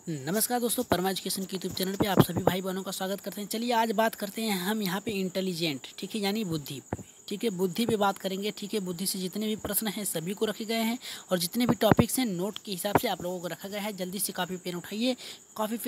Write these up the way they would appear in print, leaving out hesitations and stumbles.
नमस्कार दोस्तों, परमा एजुकेशन के यूट्यूब चैनल पे आप सभी भाई बहनों का स्वागत करते हैं। चलिए आज बात करते हैं हम यहाँ पे इंटेलिजेंट, ठीक है, यानी बुद्धि। ठीक है, बुद्धि पे बात करेंगे। ठीक है, बुद्धि से जितने भी प्रश्न हैं सभी को रखे गए हैं और जितने भी टॉपिक्स हैं नोट के हिसाब से आप लोगों को रखा गया है। जल्दी से कॉपी पेन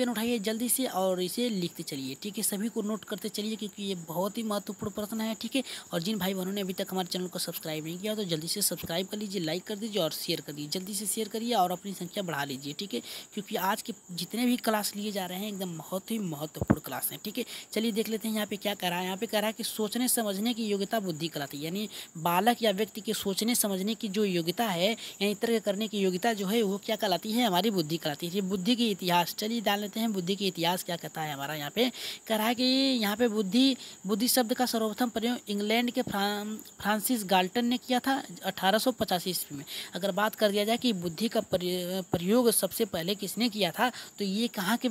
उठाइए जल्दी से और इसे लिखते चलिए। ठीक है, सभी को नोट करते चलिए क्योंकि ये बहुत ही महत्वपूर्ण प्रश्न है। ठीक है, और जिन भाई बहनों ने अभी तक हमारे चैनल को सब्सक्राइब नहीं किया तो जल्दी से सब्सक्राइब कर लीजिए, लाइक कर दीजिए और शेयर कर दीजिए। जल्दी से शेयर करिए और अपनी संख्या बढ़ा लीजिए। ठीक है, क्योंकि आज के जितने भी क्लास लिए जा रहे हैं एकदम बहुत ही महत्वपूर्ण क्लास हैं। ठीक है, चलिए देख लेते हैं यहाँ पे क्या कह रहा है। यहाँ पे कह रहा है कि सोचने समझने की योग्यता बुद्धि कहलाती है, यानी बालक या व्यक्ति के सोचने समझने की जो योग्यता है यानी तर्क करने की योग्यता जो है वो क्या कहलाती है, हमारी बुद्धि कहलाती है। बुद्धि की इतिहास, चलिए डाल लेते हैं बुद्धि की इतिहास क्या कहता है हमारा। यहाँ पे कह रहा है कि यहाँ पे बुद्धि बुद्धि शब्द का सर्वप्रथम प्रयोग इंग्लैंड के फ्रांसिस गाल्टन ने किया था 1885 ईस्वी में। अगर बात कर दिया जाए कि बुद्धि का प्रयोग सबसे पहले किसने किया था तो ये कहाँ के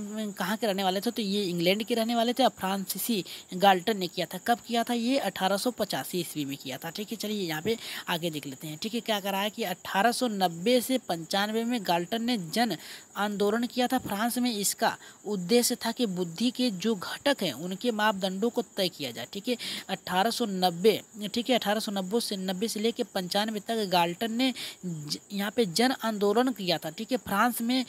रहने वाले थे, तो ये इंग्लैंड के रहने वाले थे और फ्रांसीसी गाल्टन ने किया था। कब किया था, ये 1885 ईस्वी में किया था। ठीक है, चलिए यहाँ पे आगे देख लेते हैं। ठीक है, क्या कर रहा है कि 1890 से 95 में गाल्टन ने जन आंदोलन किया था फ्रांस में। इसका उद्देश्य था कि बुद्धि के जो घटक हैं उनके मापदंडों को तय किया जाए। ठीक है, 1890, ठीक है, 1890 से लेकर 95 तक गाल्टन ने यहाँ पे जन आंदोलन किया था। ठीक है, फ्रांस में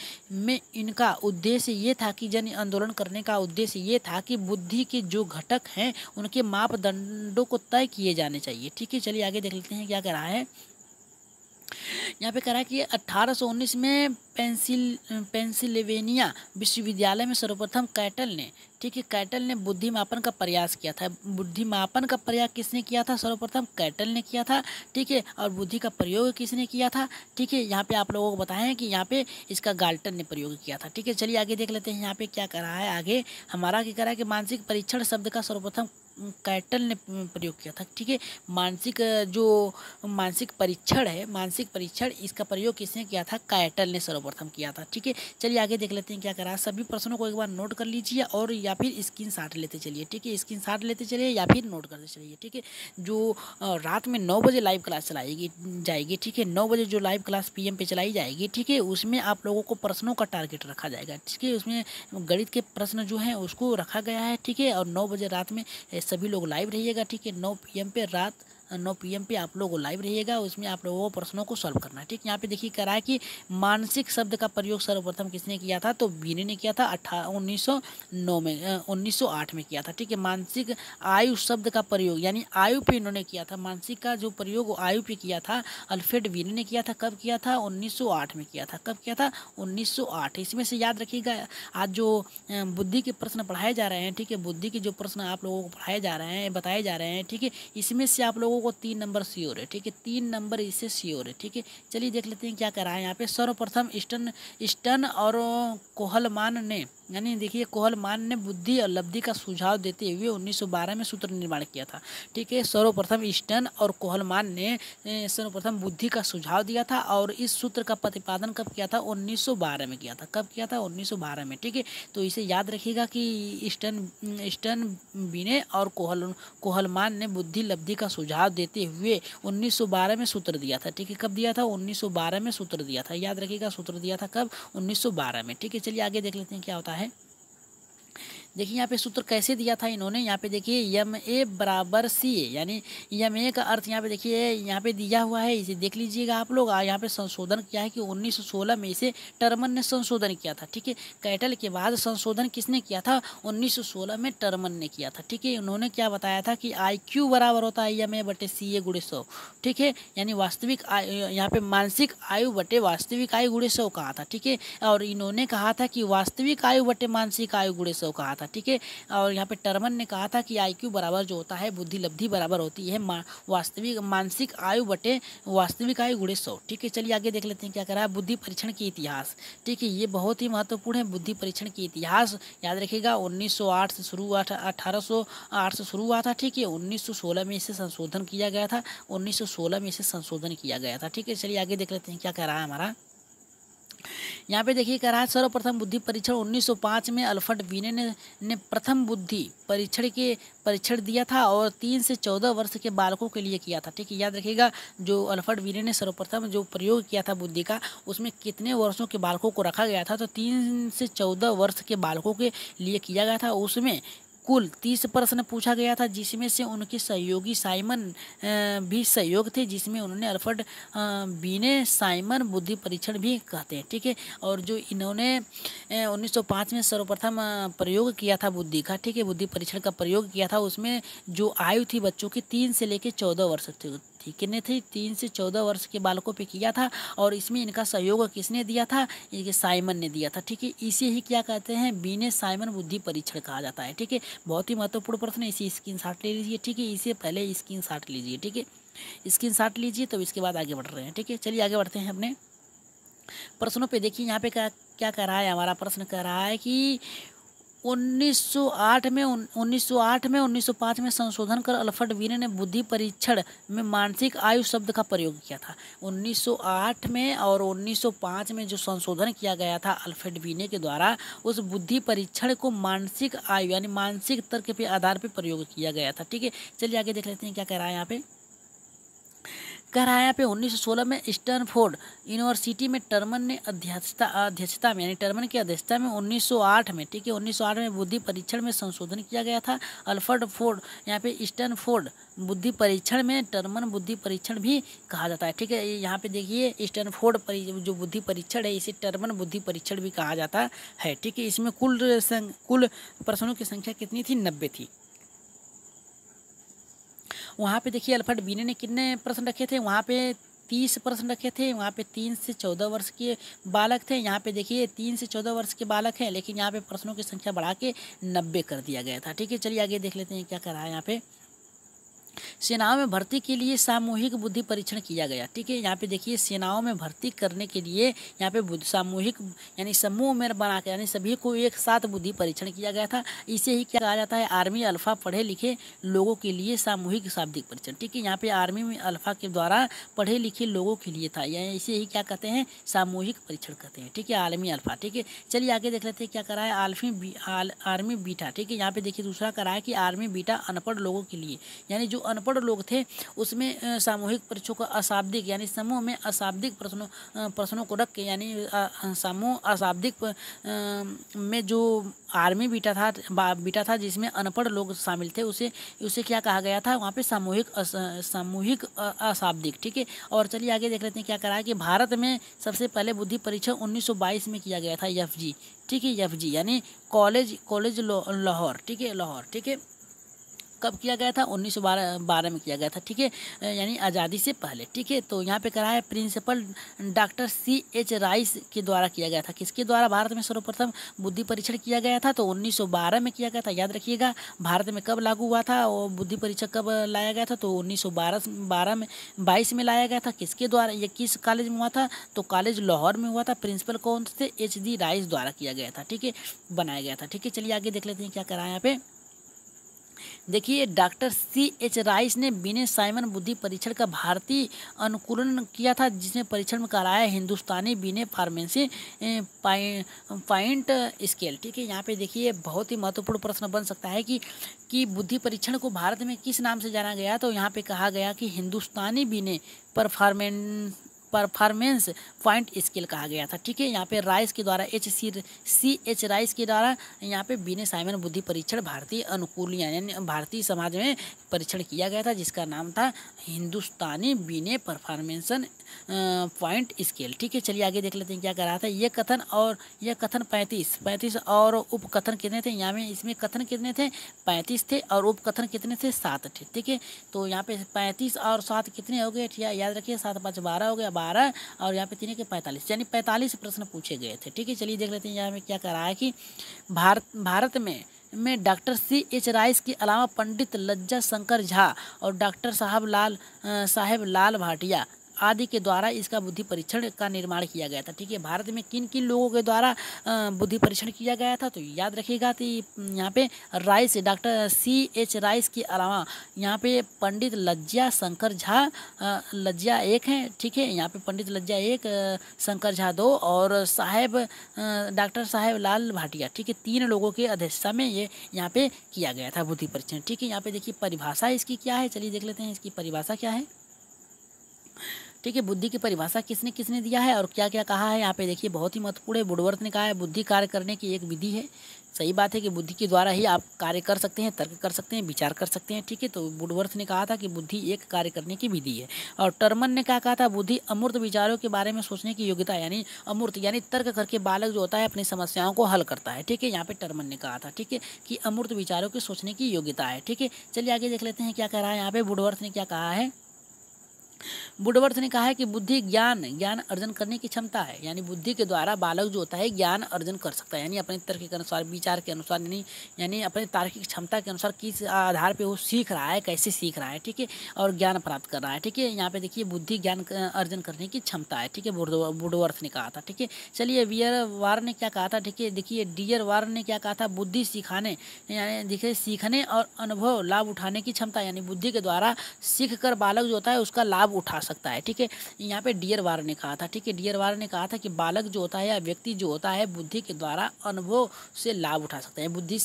इनका उद्देश्य ये था कि जन आंदोलन करने का उद्देश्य ये था कि बुद्धि के जो घटक हैं उनके मापदंडों को तय किए जाने चाहिए। ठीक है, चलिए आगे देख लेते हैं क्या कह रहा है। यहाँ पे कह रहा है कि 1819 में पेंसिल्वेनिया विश्वविद्यालय में सर्वप्रथम कैटल ने, ठीक है, कैटल ने बुद्धि मापन का प्रयास किया था। बुद्धि मापन का प्रयास किसने किया था, सर्वप्रथम कैटल ने किया था। ठीक है, और बुद्धि का प्रयोग किसने किया था। ठीक है, यहाँ पे आप लोगों को बताएं कि यहाँ पे इसका गाल्टन ने प्रयोग किया था। ठीक है, चलिए आगे देख लेते हैं यहाँ पे क्या कर रहा है। आगे हमारा क्या कर रहा है कि मानसिक परीक्षण शब्द का सर्वप्रथम कैटल ने प्रयोग किया था। ठीक है, मानसिक परीक्षण है, मानसिक परीक्षण, इसका प्रयोग किसने किया था, कैटल ने सर्वप्रथम किया था। ठीक है, चलिए आगे देख लेते हैं क्या करा। सभी प्रश्नों को एक बार नोट कर लीजिए और या फिर स्क्रीनशॉट लेते चलिए। ठीक है, स्क्रीनशॉट लेते चलिए या फिर नोट करते चलिए। ठीक है, जो रात में 9 बजे लाइव क्लास चलाएगी जाएगी। ठीक है, 9 बजे जो लाइव क्लास PM पे चलाई जाएगी। ठीक है, उसमें आप लोगों को प्रश्नों का टारगेट रखा जाएगा। ठीक है, उसमें गणित के प्रश्न जो हैं उसको रखा गया है। ठीक है, और 9 बजे रात में सभी लोग लाइव रहिएगा। ठीक है, 9 PM पे रात 9 PM पे आप लोग लाइव रहिएगा। उसमें आप लोगों को प्रश्नों को सॉल्व करना है। ठीक, यहाँ पे देखिए कह रहा है कि मानसिक शब्द का प्रयोग सर्वप्रथम किसने किया था, तो बीने ने किया था 1908 में किया था। ठीक है, मानसिक आयु शब्द का प्रयोग यानी आयु पे इन्होंने किया था। मानसिक का जो प्रयोग आयु पे किया था अल्फ्रेड बीने ने किया था। कब किया था, 1908 में किया था। कब किया था, 1908। इसमें से याद रखिएगा आज जो बुद्धि के प्रश्न पढ़ाए जा रहे हैं। ठीक है, बुद्धि के जो प्रश्न आप लोगों को पढ़ाए जा रहे हैं, बताए जा रहे हैं। ठीक है, इसमें से आप लोगों को 3 नंबर श्योर है। ठीक है, 3 नंबर इससे श्योर है। ठीक है, चलिए देख लेते हैं क्या कर रहा है यहाँ पे। सर्वप्रथम स्टन और कोहलमान ने, यानी देखिए कोहलमान ने बुद्धि और लब्धि का सुझाव देते हुए 1912 में सूत्र निर्माण किया था। ठीक है, सर्वप्रथम स्टन और कोहलमान ने सर्वप्रथम बुद्धि का सुझाव दिया था और इस सूत्र का प्रतिपादन कब किया था, 1912 में किया था। कब किया था, 1912 में। ठीक है, तो इसे याद रखिएगा कि स्टन बीने और कोहलमान ने बुद्धि लब्धि का सुझाव देते हुए 1912 में सूत्र दिया था। ठीक है, कब दिया था, 1912 में सूत्र दिया था। याद रखिएगा सूत्र दिया था कब, 1912 में। ठीक है, चलिए आगे देख लेते हैं क्या होता है। देखिए यहाँ पे सूत्र कैसे दिया था इन्होंने। यहाँ पे देखिए MA बराबर CA, यानी MA का अर्थ यहाँ पे देखिए यहाँ पे दिया हुआ है, इसे देख लीजिएगा आप लोग। यहाँ पे संशोधन किया है कि 1916 में इसे टर्मन ने संशोधन किया था। ठीक है, कैटल के बाद संशोधन किसने किया था, 1916 में टर्मन ने किया था। ठीक है, उन्होंने क्या बताया था कि IQ बराबर होता है MA बटे CA गुणे 100। ठीक है, यानी वास्तविक यहाँ पे मानसिक आयु बटे वास्तविक आयु गुणे 100 कहा था। ठीक है, और इन्होंने कहा था कि वास्तविक आयु बटे मानसिक आयु गुणे 100 कहा था। ठीक है, और यहाँ पे टर्मन ने कहा था कि IQ बराबर जो होता है बुद्धि लब्धि बराबर होती है वास्तविक मानसिक आयु बटे वास्तविक आयु गुणे 100। ठीक है, चलिए आगे देख लेते हैं क्या कह रहा है। बुद्धि परीक्षण की इतिहास, ठीक है, ये बहुत ही महत्वपूर्ण है। बुद्धि परीक्षण की इतिहास याद रखिएगा 1908 से शुरू हुआ था, 1808 से शुरू हुआ था। ठीक है, 1916 में इसे संशोधन किया गया था, 1916 में इसे संशोधन किया गया था। ठीक है, चलिए आगे देख लेते हैं क्या कह रहा है हमारा। यहाँ पे देखिए कह रहा है सर्वप्रथम बुद्धि परीक्षण 1905 में अल्फ्रेड वीने ने प्रथम बुद्धि परीक्षण दिया था और 3 से 14 वर्ष के बालकों के लिए किया था। ठीक है, याद रखिएगा जो अल्फ्रेड वीने ने सर्वप्रथम जो प्रयोग किया था बुद्धि का, उसमें कितने वर्षों के बालकों को रखा गया था, तो 3 से 14 वर्ष के बालकों के लिए किया गया था। उसमें कुल 30 प्रश्न पूछा गया था, जिसमें से उनके सहयोगी साइमन भी सहयोग थे, जिसमें उन्होंने अल्फ्रेड बीने साइमन बुद्धि परीक्षण भी कहते हैं। ठीक है, और जो इन्होंने 1905 में सर्वप्रथम प्रयोग किया था बुद्धि का, ठीक है, बुद्धि परीक्षण का प्रयोग किया था, उसमें जो आयु थी बच्चों की 3 से लेकर 14 वर्ष थी। कितने थे? 3 से 14 वर्ष के बालकों पे किया था, और इसमें इनका सहयोग किसने दिया था? ये साइमन ने दिया था। ठीक है, इसे ही क्या कहते हैं? बीने साइमन बुद्धि परीक्षण कहा जाता है। ठीक है, बहुत ही महत्वपूर्ण प्रश्न है, इसी स्क्रीनशॉट ले लीजिए। ठीक है, इसे पहले स्क्रीनशॉट लीजिए। ठीक है, स्क्रीनशॉट लीजिए, तो इसके बाद आगे बढ़ रहे हैं। ठीक है, चलिए आगे बढ़ते हैं अपने प्रश्नों पे। देखिए यहाँ पे क्या कह रहा है हमारा प्रश्न, कह रहा है कि 1908 में 1905 में संशोधन कर अल्फ्रेड वीने ने बुद्धि परीक्षण में मानसिक आयु शब्द का प्रयोग किया था। 1908 में और 1905 में जो संशोधन किया गया था अल्फ्रेड वीने के द्वारा, उस बुद्धि परीक्षण को मानसिक आयु यानी मानसिक तर्क के आधार पर प्रयोग किया गया था। ठीक है, चलिए आगे देख लेते हैं क्या कह रहा है यहाँ पे। कह रहा है यहाँ पे 1916 में स्टैनफोर्ड यूनिवर्सिटी में टर्मन ने अध्यक्षता में यानी टर्मन की अध्यक्षता में 1908 में, ठीक है, 1908 में बुद्धि परीक्षण में संशोधन किया गया था। अल्फ्रेड फोर्ड यहाँ पे स्टैनफोर्ड बुद्धि परीक्षण में टर्मन बुद्धि परीक्षण भी कहा जाता है। ठीक है, यहाँ पे देखिए स्टैनफोर्ड जो बुद्धि परीक्षण है इसे टर्मन बुद्धि परीक्षण भी कहा जाता है। ठीक है, इसमें कुल प्रश्नों की संख्या कितनी थी? 90 थी। वहाँ पे देखिए अल्फ्रेड बीने ने कितने प्रश्न रखे थे? वहाँ पे 30 प्रश्न रखे थे। वहाँ पे 3 से 14 वर्ष के बालक थे। यहाँ पे देखिए 3 से 14 वर्ष के बालक हैं, लेकिन यहाँ पे प्रश्नों की संख्या बढ़ा के 90 कर दिया गया था। ठीक है, चलिए आगे देख लेते हैं क्या कर रहा है यहाँ पे। सेनाओं में भर्ती के लिए सामूहिक बुद्धि परीक्षण किया गया। ठीक है, यहाँ पे देखिए सेनाओं में भर्ती करने के लिए यहाँ पे सामूहिक यानी समूह में बना के यानी सभी को एक साथ बुद्धि परीक्षण किया गया था। इसे ही क्या कहा जाता है? आर्मी अल्फा पढ़े लिखे लोगों के लिए सामूहिक शाब्दिक परीक्षण। ठीक है, यहाँ पे आर्मी में अल्फा के द्वारा पढ़े लिखे लोगों के लिए था, या इसे ही क्या कहते हैं? सामूहिक परीक्षण कहते हैं। ठीक है, आर्मी अल्फा। ठीक है, चलिए आगे देख लेते हैं क्या करा है आर्मी बीटा। ठीक है, यहाँ पे देखिए दूसरा करा है कि आर्मी बीटा अनपढ़ लोगों के लिए, यानी जो अनपढ़ लोग थे उसमें सामूहिक परीक्षों का अशाब्दिक यानी समूह में अशाब्दिक प्रश्नों को रख के यानी समूह अशाब्दिक में जो आर्मी बीटा था जिसमें अनपढ़ लोग शामिल थे, उसे क्या कहा गया था? वहाँ पे सामूहिक अशाब्दिक। ठीक है, और चलिए आगे देख लेते हैं क्या करा है कि भारत में सबसे पहले बुद्धि परीक्षण 1922 में किया गया था, एफजी। ठीक है, एफजी यानी कॉलेज लाहौर। ठीक है, लाहौर। ठीक है, कब किया गया था? 1912 में किया गया था। ठीक है, यानी आज़ादी से पहले। ठीक है, तो यहाँ पे करा है प्रिंसिपल डॉक्टर CH राइस के द्वारा किया गया था। किसके द्वारा भारत में सर्वप्रथम बुद्धि परीक्षण किया गया था? तो 1912 में किया गया था। याद रखिएगा भारत में कब लागू हुआ था और बुद्धि परीक्षण कब लाया गया था? तो 1922 में लाया गया था। किसके द्वारा? ये किस कॉलेज में हुआ था? तो कॉलेज लाहौर में हुआ था। प्रिंसिपल कौन थे? HD राइस द्वारा किया गया था। ठीक है, बनाया गया था। ठीक है, चलिए आगे देख लेते हैं क्या करा है यहाँ पे। देखिए डॉक्टर CH राइस ने बीने साइमन बुद्धि परीक्षण का भारतीय अनुकूलन किया था, जिसमें परीक्षण में कराया हिंदुस्तानी बीने फार्मेसी पॉइंट स्केल। ठीक है, यहाँ पे देखिए बहुत ही महत्वपूर्ण प्रश्न बन सकता है कि बुद्धि परीक्षण को भारत में किस नाम से जाना गया? तो यहाँ पे कहा गया कि हिंदुस्तानी बीने परफॉर्मेंस पॉइंट स्केल कहा गया था। ठीक है, यहाँ पे राइस के द्वारा CH राइस के द्वारा यहाँ पे बीने साइमन बुद्धि परीक्षण भारतीय अनुकूल यानी भारतीय समाज में परीक्षण किया गया था, जिसका नाम था हिंदुस्तानी बीने परफॉर्मेंस पॉइंट स्केल। ठीक है, चलिए आगे देख लेते हैं क्या कर रहा था। यह कथन 35 और उपकथन कितने थे? यहाँ में इसमें कथन कितने थे? 35 थे, और उपकथन कितने थे? 7 थे। ठीक है, तो यहाँ पे 35 और 7 कितने हो गए? याद रखिए 7 5 12 हो गया, 12 और यहाँ पे 3 के 45 यानी 45 प्रश्न पूछे गए थे। ठीक है, चलिए देख लेते हैं यहाँ में क्या कर रहा है कि भारत में डॉक्टर CH राइस के अलावा पंडित लज्जा शंकर झा और डॉक्टर साहेब लाल भाटिया आदि के द्वारा इसका बुद्धि परीक्षण का निर्माण किया गया था। ठीक है, भारत में किन किन लोगों के द्वारा बुद्धि परीक्षण किया गया था, तो याद रखिएगा कि यहाँ पे राइस, डॉक्टर C.H. राइस के अलावा यहाँ पे पंडित लज्जा शंकर झा, लज्जा एक है। ठीक है, यहाँ पे पंडित लज्जा एक, शंकर झा दो, और साहेब डॉक्टर साहेब लाल भाटिया। ठीक है, 3 लोगों के अध्यक्षता में ये यहाँ पे किया गया था बुद्धि परीक्षण। ठीक है, यहाँ पे देखिए परिभाषा इसकी क्या है, चलिए देख लेते हैं इसकी परिभाषा क्या है। ठीक है, बुद्धि की परिभाषा किसने किसने दिया है और क्या क्या कहा है, यहाँ पे देखिए बहुत ही महत्वपूर्ण है। वुडवर्थ ने कहा है बुद्धि कार्य करने की एक विधि है। सही बात है कि बुद्धि के द्वारा ही आप कार्य कर सकते हैं, तर्क कर सकते हैं, विचार कर सकते हैं। ठीक है, तो वुडवर्थ ने कहा था कि बुद्धि एक कार्य करने की विधि है। और टर्मन ने क्या कहा था, बुद्धि अमूर्त विचारों के बारे में सोचने की योग्यता, यानी अमूर्त यानी तर्क करके बालक जो होता है अपनी समस्याओं को हल करता है। ठीक है, यहाँ पे टर्मन ने कहा था, ठीक है, कि अमूर्त विचारों के सोचने की योग्यता है। ठीक है, चलिए आगे देख लेते हैं क्या कह रहा है यहाँ पे वुडवर्थ ने क्या कहा है। वुडवर्थ ने कहा है कि बुद्धि ज्ञान अर्जन करने की क्षमता है, यानी बुद्धि के द्वारा बालक जो होता है ज्ञान अर्जन कर सकता है, यानी अपने तर्क के अनुसार, विचार के अनुसार, यानी अपने तार्किक क्षमता के अनुसार किस आधार पे वो सीख रहा है, कैसे सीख रहा है। ठीक है, और ज्ञान प्राप्त कर रहा है। ठीक है, यहाँ पे देखिए बुद्धि ज्ञान अर्जन करने की क्षमता है। ठीक है, वुडवर्थ ने कहा था। ठीक है, चलिए वियर वार ने क्या कहा था। ठीक है, देखिए डियर वार ने क्या कहा था, बुद्धि सिखाने, यानी देखिए सीखने और अनुभव लाभ उठाने की क्षमता, यानी बुद्धि के द्वारा सीख कर बालक जो होता है उसका लाभ उठा सकता है। ठीक है, यहाँ पे डियर वार ने कहा था। ठीक है, डियर वार ने कहा था कि बालक जो होता है या व्यक्ति जो होता है बुद्धि के द्वारा अनुभव से लाभ उठा सकता है, बुद्धि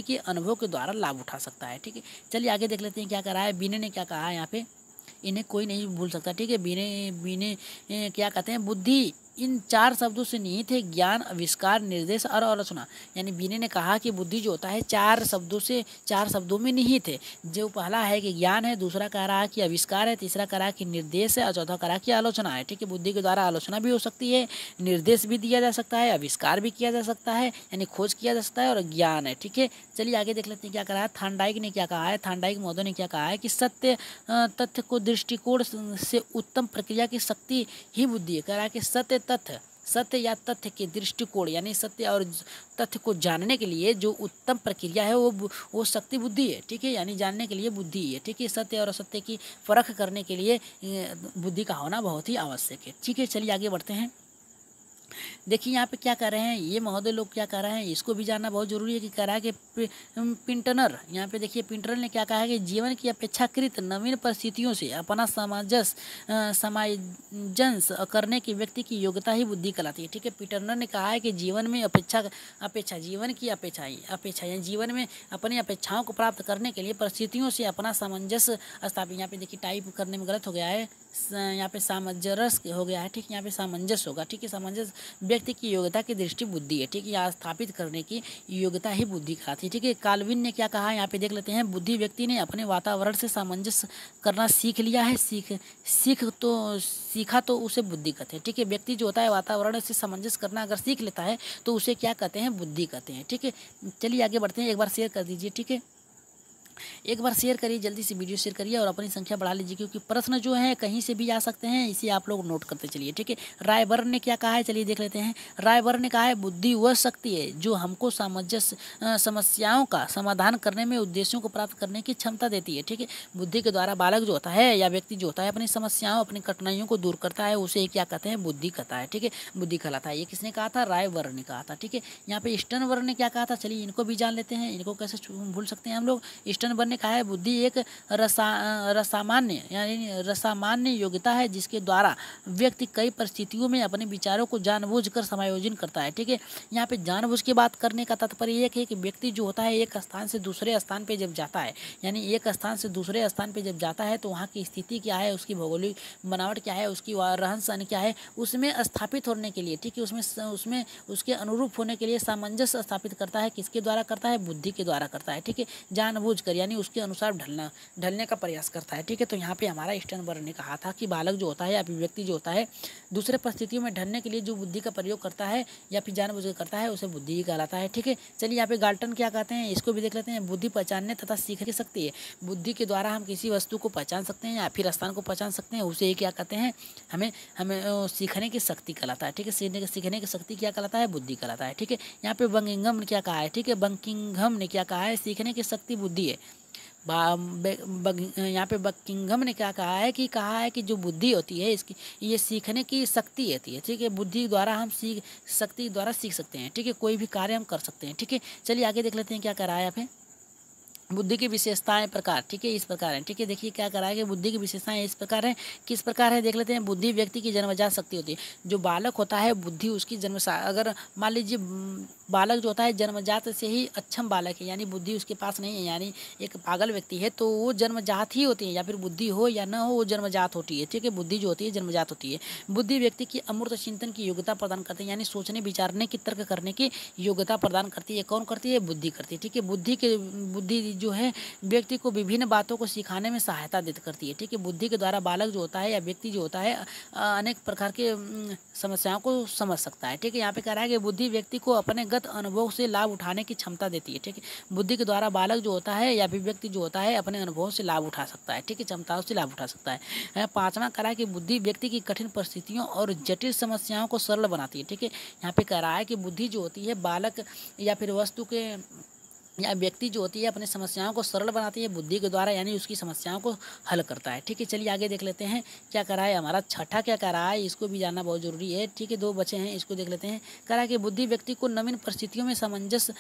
के अनुभव के द्वारा लाभ उठा सकता है। ठीक है, चलिए आगे देख लेते हैं क्या कह रहा है। बीने ने क्या कहा है यहाँ पे, इन्हें कोई नहीं भूल सकता। ठीक है, बीने क्या कहते हैं, बुद्धि इन 4 शब्दों से निहित है, ज्ञान, आविष्कार, निर्देश और आलोचना। यानी बीने ने कहा कि बुद्धि जो होता है 4 शब्दों में निहित है। जो पहला है कि ज्ञान है, दूसरा कह रहा है कि आविष्कार है, तीसरा कह रहा है कि निर्देश है, और चौथा कह रहा है कि आलोचना है। ठीक है, बुद्धि के द्वारा आलोचना भी हो सकती है, निर्देश भी दिया जा सकता है, आविष्कार भी किया जा सकता है, यानी खोज किया जा सकता है, और ज्ञान है। ठीक है, चलिए आगे देख लेते हैं क्या कह रहा है। थांडाइक ने क्या कहा है, थांडाइक महोदय ने क्या कहा है कि सत्य तथ्य को दृष्टिकोण से उत्तम प्रक्रिया की शक्ति ही बुद्धि है। कह रहा है कि सत्य या तथ्य के दृष्टिकोण, यानी सत्य और तथ्य को जानने के लिए जो उत्तम प्रक्रिया है वो शक्ति बुद्धि है। ठीक है, यानी जानने के लिए बुद्धि है। ठीक है, सत्य और असत्य की परख करने के लिए बुद्धि का होना बहुत ही आवश्यक है। ठीक है, चलिए आगे बढ़ते हैं। देखिए यहाँ पे क्या कर रहे हैं ये महोदय लोग, क्या कर रहे हैं इसको भी जानना बहुत जरूरी है। कि कह रहा है कि पिंटनर, यहाँ पे देखिए पिंटनर ने क्या कहा है कि जीवन की अपेक्षाकृत नवीन परिस्थितियों से अपना समायोजन करने की व्यक्ति की योग्यता ही बुद्धि कहलाती है। ठीक है, पिंटनर ने कहा है कि जीवन में जीवन की अपेक्षा यानी जीवन में अपनी अपेक्षाओं को प्राप्त करने के लिए परिस्थितियों से अपना सामंजस्य स्थापित, यहाँ पे देखिए टाइप करने में गलत हो गया है, यहाँ पे सामंजस्य हो गया है। ठीक है, यहाँ पे सामंजस्य होगा। ठीक है, सामंजस्य व्यक्ति की योग्यता की दृष्टि बुद्धि है। ठीक है, यहाँ स्थापित करने की योग्यता ही बुद्धि कहलाती है। ठीक है, काल्विन ने क्या कहा, यहाँ पे देख लेते हैं। बुद्धि व्यक्ति ने अपने वातावरण से सामंजस्य करना सीख लिया है, सीखा तो उसे बुद्धि कहते हैं। ठीक है, व्यक्ति जो होता है वातावरण से सामंजस्य करना अगर सीख लेता है तो उसे क्या कहते हैं, बुद्धि कहते हैं। ठीक है, चलिए आगे बढ़ते हैं। एक बार शेयर कर दीजिए। ठीक है, एक बार शेयर करिए, जल्दी से वीडियो शेयर करिए और अपनी संख्या बढ़ा लीजिए, क्योंकि प्रश्न जो है कहीं से भी आ सकते हैं, इसे आप लोग नोट करते चलिए। ठीक है, रायबर्न ने क्या कहा है, चलिए देख लेते हैं। रायबर्न ने कहा है बुद्धि वह शक्ति है जो हमको समस्याओं का समाधान करने में उद्देश्यों को प्राप्त करने की क्षमता देती है। ठीक है, बुद्धि के द्वारा बालक जो होता है या व्यक्ति जो होता है अपनी समस्याओं, अपनी कठिनाइयों को दूर करता है, उसे क्या कहते हैं, बुद्धि कहता है। ठीक है, बुद्धि कहलाता है। ये किसने कहा था, रायबर्न ने कहा था। ठीक है, यहाँ पे स्टर्नबर्ग ने क्या कहा था, चलिए इनको भी जान लेते हैं। इनको कैसे भूल सकते हैं हम लोग। स्टर्नबर्ग ने कहा है बुद्धि एक रसामान्य योग्यता है जिसके द्वारा व्यक्ति कई परिस्थितियों में अपने विचारों को जानबूझकर समायोजन करता है। ठीक है, यहाँ पे जानबूझ के बात करने का तात्पर्य एक है कि व्यक्ति जो होता है एक स्थान से दूसरे स्थान पे जब जाता है, यानी एक स्थान से दूसरे स्थान पे जब जाता है तो वहाँ की स्थिति क्या है, उसकी भौगोलिक बनावट क्या है, उसकी रहन सहन क्या है, उसमें स्थापित होने के लिए, ठीक है, उसमें उसके अनुरूप होने के लिए सामंजस्य स्थापित करता है। किसके द्वारा करता है, बुद्धि के द्वारा करता है। ठीक है, जानबूझकर यानी उसके अनुसार ढलने का प्रयास करता है। ठीक है, तो यहाँ पे हमारा स्टर्नबर्ग ने कहा था कि बालक जो होता है या व्यक्ति जो होता है दूसरे परिस्थितियों में ढलने के लिए जो बुद्धि का प्रयोग करता है या फिर जानबूझकर करता है उसे बुद्धि ही कहलाता है। ठीक है, चलिए यहाँ पे गाल्टन क्या कहते हैं, इसको भी देख लेते हैं। बुद्धि पहचानने तथा सीखने की शक्ति है। बुद्धि के द्वारा हम किसी वस्तु को पहचान सकते हैं या फिर स्थान को पहचान सकते हैं, उसे क्या कहते हैं, हमें सीखने की शक्ति कहलाता है। ठीक है, सीखने की शक्ति क्या कहलाता है, बुद्धि कहलाता है। ठीक है, यहाँ पे बंकिंघम ने क्या कहा है, ठीक है, बंकिंघम ने क्या कहा है, सीखने की शक्ति बुद्धि है। यहाँ पे बकिंघम ने क्या कहा है कि जो बुद्धि होती है इसकी, ये सीखने की शक्ति होती है, ठीक है। बुद्धि द्वारा हम शक्ति द्वारा सीख सकते हैं, ठीक है। कोई भी कार्य हम कर सकते हैं, ठीक है। चलिए आगे देख लेते हैं क्या कह रहा है यहाँ पे। बुद्धि की विशेषताएं प्रकार, ठीक है, इस प्रकार है, ठीक है। देखिए क्या करा है कि बुद्धि की विशेषताएं इस प्रकार है, किस प्रकार है देख लेते हैं। बुद्धि व्यक्ति की जन्मजात शक्ति होती है। जो बालक होता है बुद्धि उसकी अगर मान लीजिए बालक जो होता है जन्मजात से ही अक्षम बालक है, यानी बुद्धि उसके पास नहीं है, यानी एक पागल व्यक्ति है, तो वो जन्मजात ही होती है, या फिर बुद्धि हो या न हो वो जन्मजात होती है, ठीक है। बुद्धि जो होती है जन्मजात होती है। बुद्धि व्यक्ति की अमूर्त चिंतन की योग्यता प्रदान करती है, यानी सोचने विचारने की, तर्क करने की योग्यता प्रदान करती है। कौन करती है? बुद्धि करती है, ठीक है। बुद्धि जो है व्यक्ति को विभिन्न बातों को सिखाने में सहायता देती करती है, ठीक है। बुद्धि के द्वारा बालक जो होता है या व्यक्ति जो होता है अनेक प्रकार के समस्याओं को समझ सकता है, ठीक है। यहाँ पे कह रहा है कि बुद्धि व्यक्ति को अपने गत अनुभव से लाभ उठाने की क्षमता देती है, ठीक है। बुद्धि के द्वारा बालक जो होता है या फिर व्यक्ति जो होता है अपने अनुभव से लाभ उठा सकता है, ठीक है, क्षमताओं से लाभ उठा सकता है। पांचवा कह रहा है कि बुद्धि व्यक्ति की कठिन परिस्थितियों और जटिल समस्याओं को सरल बनाती है, ठीक है। यहाँ पे कह रहा है कि बुद्धि जो होती है बालक या फिर वस्तु के या व्यक्ति जो होती है अपनी समस्याओं को सरल बनाती है बुद्धि के द्वारा, यानी उसकी समस्याओं को हल करता है, ठीक है। चलिए आगे देख लेते हैं क्या कर रहा है हमारा छठा, क्या कर रहा है, इसको भी जानना बहुत जरूरी है, ठीक है। दो बचे हैं, इसको देख लेते हैं। कह रहा है कि बुद्धि व्यक्ति को नवीन परिस्थितियों में सामंजस्य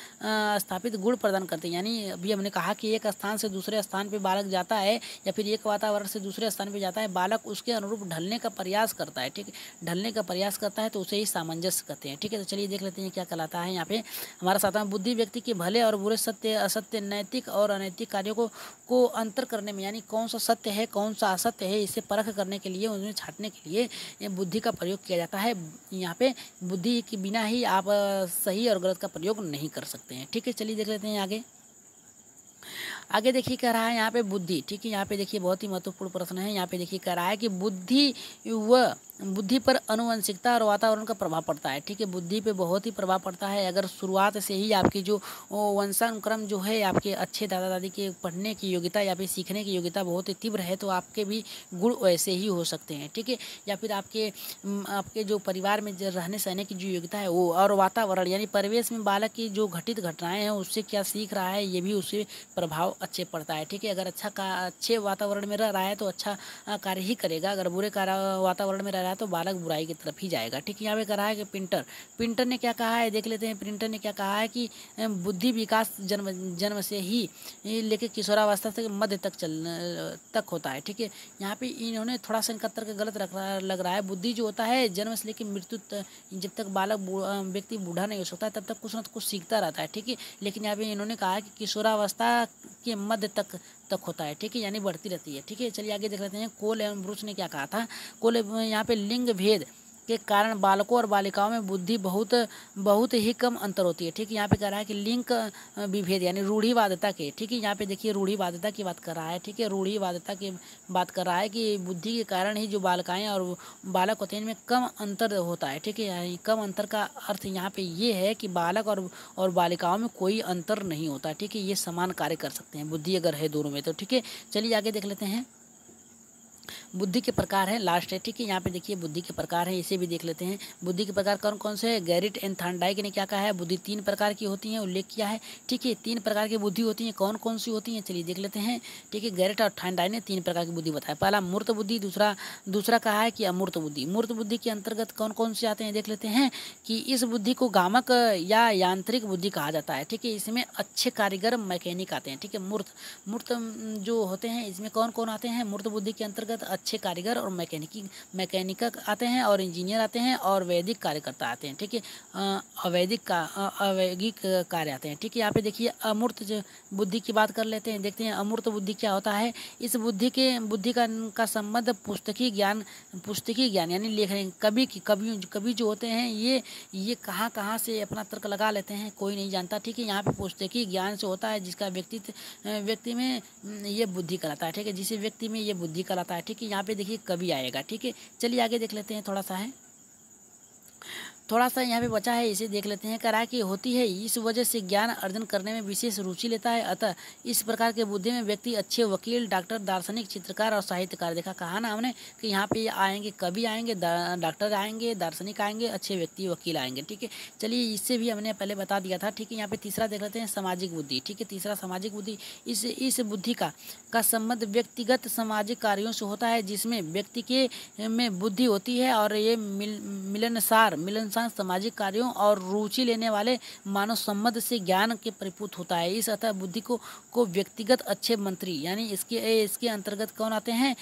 स्थापित गुण प्रदान करती है, यानी अभी हमने कहा कि एक स्थान से दूसरे स्थान पर बालक जाता है या फिर एक वातावरण से दूसरे स्थान पर जाता है, बालक उसके अनुरूप ढलने का प्रयास करता है, ठीक है। ढलने का प्रयास करता है तो उसे ही सामंजस्य कहते हैं, ठीक है। तो चलिए देख लेते हैं क्या कहलाता है यहाँ पे हमारा सातवां। बुद्धि व्यक्ति के भले और बुरे, सत्य असत्य, नैतिक और अनैतिक कार्यों को अंतर करने में, यानी कौन सा सत्य है कौन सा असत्य है इसे परख करने के लिए, उन्हें छांटने के लिए ये बुद्धि का प्रयोग किया जाता है। यहाँ पे बुद्धि के बिना ही आप सही और गलत का प्रयोग नहीं कर सकते हैं, ठीक है। चलिए देख लेते हैं आगे। आगे देखिए कह रहा है यहाँ पे बुद्धि, ठीक है। यहाँ पे देखिए बहुत ही महत्वपूर्ण प्रश्न है। यहाँ पे देखिए कह रहा है कि बुद्धि पर अनुवंशिकता और वातावरण का प्रभाव पड़ता है, ठीक है। बुद्धि पे बहुत ही प्रभाव पड़ता है। अगर शुरुआत से ही आपकी जो वंशानुक्रम जो है, आपके अच्छे दादा दादी के पढ़ने की योग्यता या फिर सीखने की योग्यता बहुत ही तीव्र है, तो आपके भी गुण वैसे ही हो सकते हैं, ठीक है। या फिर आपके जो परिवार में जो रहने सहने की जो योग्यता है वो, और वातावरण यानी परिवेश में बालक की जो घटित घटनाएं हैं उससे क्या सीख रहा है, ये भी उससे प्रभाव अच्छे पड़ता है, ठीक है। अगर अच्छे वातावरण में रह रहा है तो अच्छा कार्य ही करेगा, अगर बुरे वातावरण में रह रहा है तो बालक बुराई की तरफ ही जाएगा, ठीक है। यहाँ पे कह रहा है कि पिंटर ने क्या कहा है देख लेते हैं। प्रिंटर ने क्या कहा है कि बुद्धि विकास जन्म से ही लेकर किशोरावस्था से मध्य तक होता है, ठीक है। यहाँ पे इन्होंने थोड़ा सा इनका तर्क गलत लग रहा है। बुद्धि जो होता है जन्म से लेकर मृत्यु जब तक व्यक्ति बूढ़ा नहीं हो सकता तब तक कुछ न कुछ सीखता रहता है, ठीक है। लेकिन यहाँ पे इन्होंने कहा कि किशोरावस्था के मध्य तक होता है, ठीक है, यानी बढ़ती रहती है, ठीक है। चलिए आगे देख लेते हैं। कोल एवं ब्रूस ने क्या कहा था। कोल यहाँ पे लिंग भेद के कारण बालकों और बालिकाओं में बुद्धि बहुत ही कम अंतर होती है, ठीक है। यहाँ पे कह रहा है कि लिंग विभेद यानी रूढ़िवादिता के, ठीक है। यहाँ पे देखिए रूढ़िवादिता की बात कर रहा है, ठीक है। रूढ़िवादिता की बात कर रहा है कि बुद्धि के कारण ही जो बालिकाएं और बालक होते हैं इनमें कम अंतर होता है, ठीक है। यानी कम अंतर का अर्थ यहाँ पे ये है कि बालक और बालिकाओं में कोई अंतर नहीं होता, ठीक है। ये समान कार्य कर सकते हैं बुद्धि अगर है दोनों में तो, ठीक है। चलिए आगे देख लेते हैं। बुद्धि के प्रकार है, लास्ट है, ठीक है। यहाँ पे देखिए बुद्धि के प्रकार है, इसे भी देख लेते हैं। बुद्धि के प्रकार कौन कौन से है। गैरिट एंड थॉर्नडाइक ने क्या कहा है, बुद्धि 3 प्रकार की होती है, उल्लेख किया है, ठीक है। 3 प्रकार की बुद्धि होती है, कौन कौन सी होती है चलिए देख लेते हैं, ठीक है। गैरिट और थॉर्नडाइक ने 3 प्रकार की बुद्धि बताया। पहला मूर्त बुद्धि, दूसरा कहा है कि अमूर्त बुद्धि। मूर्त बुद्धि के अंतर्गत कौन कौन से आते हैं देख लेते हैं कि इस बुद्धि को गामक या यांत्रिक बुद्धि कहा जाता है, ठीक है। इसमें अच्छे कारीगर मैकेनिक आते हैं, ठीक है। मूर्त जो होते हैं इसमें कौन कौन आते हैं मूर्त बुद्धि के अंतर्गत, अच्छे कारीगर और मैकेनिक आते हैं, और इंजीनियर आते हैं, और वैदिक कार्यकर्ता आते हैं, ठीक है। अवैधिक कार्य आते हैं, ठीक है। यहाँ पे देखिए अमूर्त बुद्धि की बात कर लेते हैं, देखते हैं अमूर्त बुद्धि क्या होता है। इस बुद्धि का संबंध पुस्तकी ज्ञान यानी लेखन कवि जो होते हैं ये कहाँ से अपना तर्क लगा लेते हैं कोई नहीं जानता, ठीक है। यहाँ पे पुस्तकी ज्ञान से होता है जिसका व्यक्ति में ये बुद्धि कहलाता है, ठीक है। जिसे व्यक्ति में ये बुद्धि कहलाता है, ठीक है। यहाँ पे देखिए कवि आएगा, ठीक है। चलिए आगे देख लेते हैं। थोड़ा सा यहाँ पे बचा है, इसे देख लेते हैं। कह रहा है कि होती है इस वजह से ज्ञान अर्जन करने में विशेष रुचि लेता है, अतः इस प्रकार के बुद्धि में व्यक्ति अच्छे वकील, डॉक्टर, दार्शनिक, चित्रकार और साहित्यकार, देखा कहा ना हमने कि यहाँ पे आएंगे, कभी आएंगे, डॉक्टर आएंगे, दार्शनिक आएंगे, अच्छे व्यक्ति वकील आएंगे। ठीक है, चलिए इससे भी हमने पहले बता दिया था। ठीक है, यहाँ पे तीसरा देख लेते हैं, सामाजिक बुद्धि। ठीक है, तीसरा सामाजिक बुद्धि, इस बुद्धि का संबंध व्यक्तिगत सामाजिक कार्यों से होता है, जिसमें व्यक्ति के में बुद्धि होती है और ये मिलनसार सामाजिक कार्यों और रुचि लेने वाले मानव संबंध से ज्ञान के परिपूत होता है। इस अतः बुद्धि को व्यक्तिगत अच्छे मंत्री, यानी इसके अंतर्गत कौन आते हैं,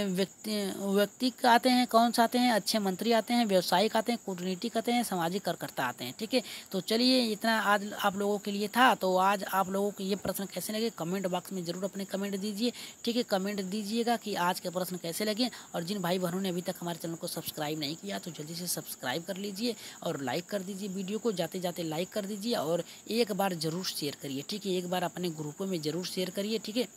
व्यक्ति आते हैं, कौन सा आते हैं, अच्छे मंत्री आते हैं, व्यवसायिक आते हैं, कूटनीतिक आते हैं, सामाजिक कार्यकर्ता आते हैं। ठीक है, तो चलिए इतना आज आप लोगों के लिए था। तो आज आप लोगों को ये प्रश्न कैसे लगे कमेंट बॉक्स में जरूर अपने कमेंट दीजिए। ठीक है, कमेंट दीजिएगा कि आज के प्रश्न कैसे लगे, और जिन भाई बहनों ने अभी तक हमारे चैनल को सब्सक्राइब नहीं किया तो जल्दी से सब्सक्राइब कर लीजिए और लाइक कर दीजिए वीडियो को, जाते जाते लाइक कर दीजिए और एक बार ज़रूर शेयर करिए। ठीक है, एक बार अपने ग्रुपों में ज़रूर शेयर करिए। ठीक है,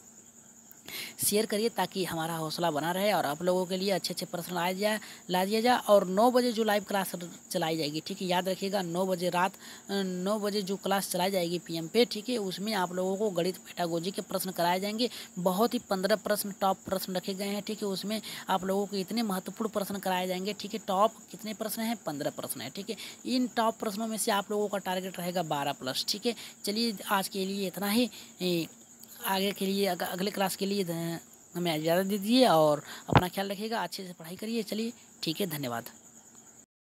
शेयर करिए ताकि हमारा हौसला बना रहे और आप लोगों के लिए अच्छे अच्छे प्रश्न ला दिया जाए। और 9 बजे जो लाइव क्लास चलाई जाएगी, ठीक है, याद रखिएगा 9 बजे रात 9 बजे जो क्लास चलाई जाएगी PM पे, ठीक है, उसमें आप लोगों को गणित पेडागोजी के प्रश्न कराए जाएंगे। बहुत ही 15 प्रश्न टॉप प्रश्न रखे गए हैं। ठीक है, उसमें आप लोगों को इतने महत्वपूर्ण प्रश्न कराए जाएंगे। ठीक है, टॉप कितने प्रश्न हैं, 15 प्रश्न है। ठीक है, इन टॉप प्रश्नों में से आप लोगों का टारगेट रहेगा 12+। ठीक है, चलिए आज के लिए इतना ही। आगे के लिए अगले क्लास के लिए हमें इजाज़त दीजिए और अपना ख्याल रखिएगा, अच्छे से पढ़ाई करिए। चलिए ठीक है, धन्यवाद।